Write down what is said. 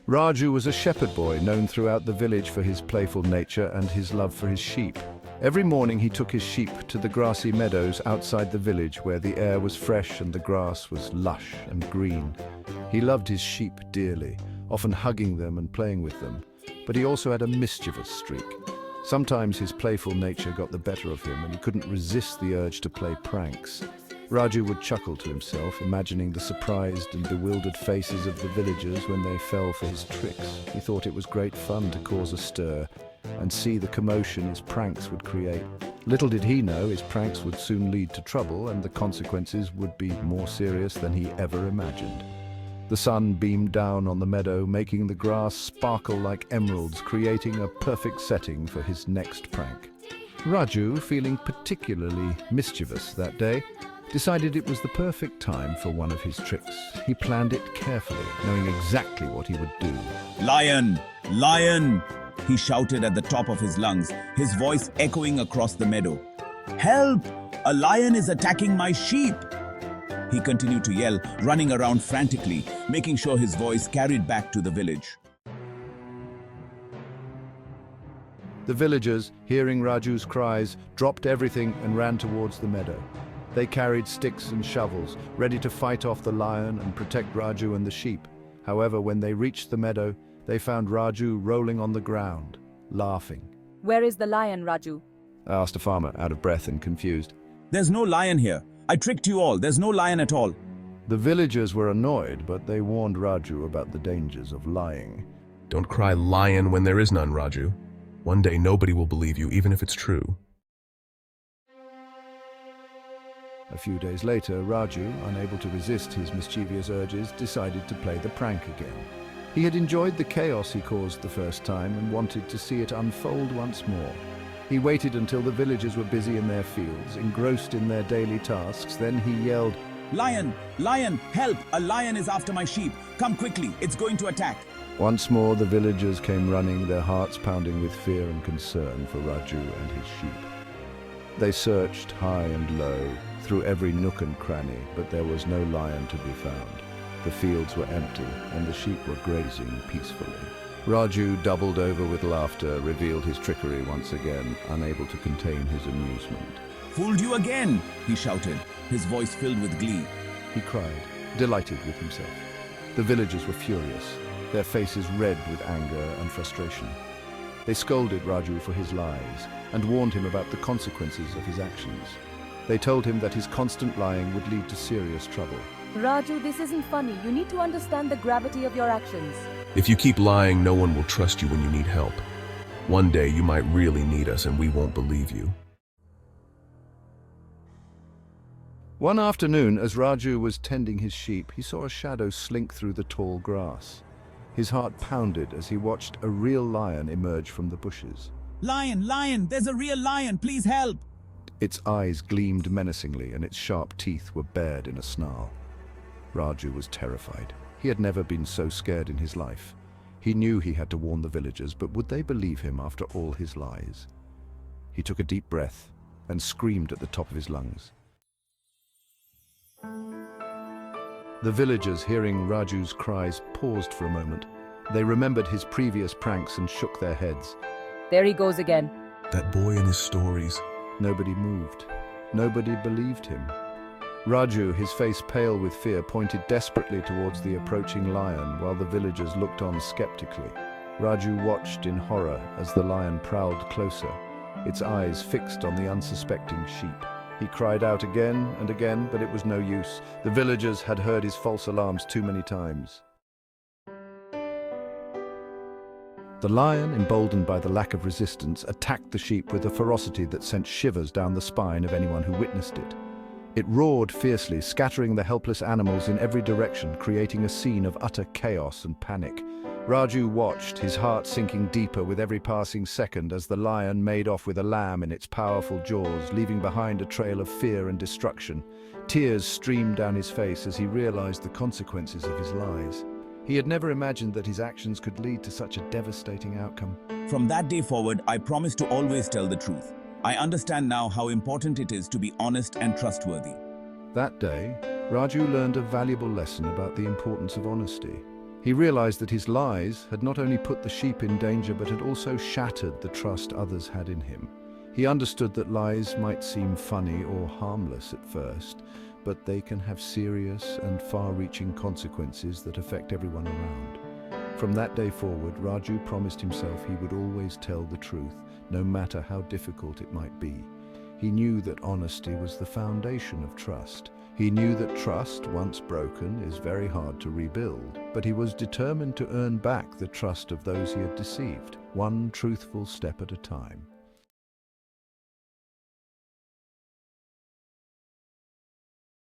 Raju was a shepherd boy known throughout the village for his playful nature and his love for his sheep. Every morning he took his sheep to the grassy meadows outside the village where the air was fresh and the grass was lush and green. He loved his sheep dearly, often hugging them and playing with them, but he also had a mischievous streak. Sometimes his playful nature got the better of him and he couldn't resist the urge to play pranks. Raju would chuckle to himself, imagining the surprised and bewildered faces of the villagers when they fell for his tricks. He thought it was great fun to cause a stir and see the commotion his pranks would create. Little did he know his pranks would soon lead to trouble and the consequences would be more serious than he ever imagined. The sun beamed down on the meadow, making the grass sparkle like emeralds, creating a perfect setting for his next prank. Raju, feeling particularly mischievous that day, decided it was the perfect time for one of his tricks. He planned it carefully, knowing exactly what he would do. "Lion! Lion!" he shouted at the top of his lungs, his voice echoing across the meadow. "Help! A lion is attacking my sheep!" He continued to yell, running around frantically, making sure his voice carried back to the village. The villagers, hearing Raju's cries, dropped everything and ran towards the meadow. They carried sticks and shovels, ready to fight off the lion and protect Raju and the sheep. However, when they reached the meadow, they found Raju rolling on the ground, laughing. "Where is the lion, Raju?" Asked a farmer, out of breath and confused. "There's no lion here. I tricked you all. There's no lion at all." The villagers were annoyed, but they warned Raju about the dangers of lying. Don't cry lion when there is none, Raju. One day nobody will believe you, even if it's true. A few days later, Raju, unable to resist his mischievous urges, decided to play the prank again. He had enjoyed the chaos he caused the first time and wanted to see it unfold once more. He waited until the villagers were busy in their fields, engrossed in their daily tasks. Then he yelled, "Lion! Lion! Help! A lion is after my sheep! Come quickly! It's going to attack!" Once more, the villagers came running, their hearts pounding with fear and concern for Raju and his sheep. They searched high and low, through every nook and cranny, but there was no lion to be found. The fields were empty, and the sheep were grazing peacefully. Raju, doubled over with laughter, revealed his trickery once again, unable to contain his amusement. "Fooled you again!" he shouted, his voice filled with glee. He cried, delighted with himself. The villagers were furious, their faces red with anger and frustration. They scolded Raju for his lies and warned him about the consequences of his actions. They told him that his constant lying would lead to serious trouble. "Raju, this isn't funny. You need to understand the gravity of your actions." If you keep lying, no one will trust you when you need help. One day you might really need us and we won't believe you. One afternoon, as Raju was tending his sheep, he saw a shadow slink through the tall grass. His heart pounded as he watched a real lion emerge from the bushes. "Lion! Lion! There's a real lion! Please help!" Its eyes gleamed menacingly and its sharp teeth were bared in a snarl. Raju was terrified. He had never been so scared in his life. He knew he had to warn the villagers, but would they believe him after all his lies? He took a deep breath and screamed at the top of his lungs. The villagers, hearing Raju's cries, paused for a moment. They remembered his previous pranks and shook their heads. "There he goes again." That boy and his stories. Nobody moved. Nobody believed him. Raju, his face pale with fear, pointed desperately towards the approaching lion while the villagers looked on skeptically. Raju watched in horror as the lion prowled closer, its eyes fixed on the unsuspecting sheep. He cried out again and again, but it was no use. The villagers had heard his false alarms too many times. The lion, emboldened by the lack of resistance, attacked the sheep with a ferocity that sent shivers down the spine of anyone who witnessed it. It roared fiercely, scattering the helpless animals in every direction, creating a scene of utter chaos and panic. Raju watched, his heart sinking deeper with every passing second as the lion made off with a lamb in its powerful jaws, leaving behind a trail of fear and destruction. Tears streamed down his face as he realized the consequences of his lies. He had never imagined that his actions could lead to such a devastating outcome. From that day forward, I promised to always tell the truth. I understand now how important it is to be honest and trustworthy. That day, Raju learned a valuable lesson about the importance of honesty. He realized that his lies had not only put the sheep in danger, but had also shattered the trust others had in him. He understood that lies might seem funny or harmless at first, but they can have serious and far-reaching consequences that affect everyone around. From that day forward, Raju promised himself he would always tell the truth, no matter how difficult it might be. He knew that honesty was the foundation of trust. He knew that trust, once broken, is very hard to rebuild, but he was determined to earn back the trust of those he had deceived, one truthful step at a time.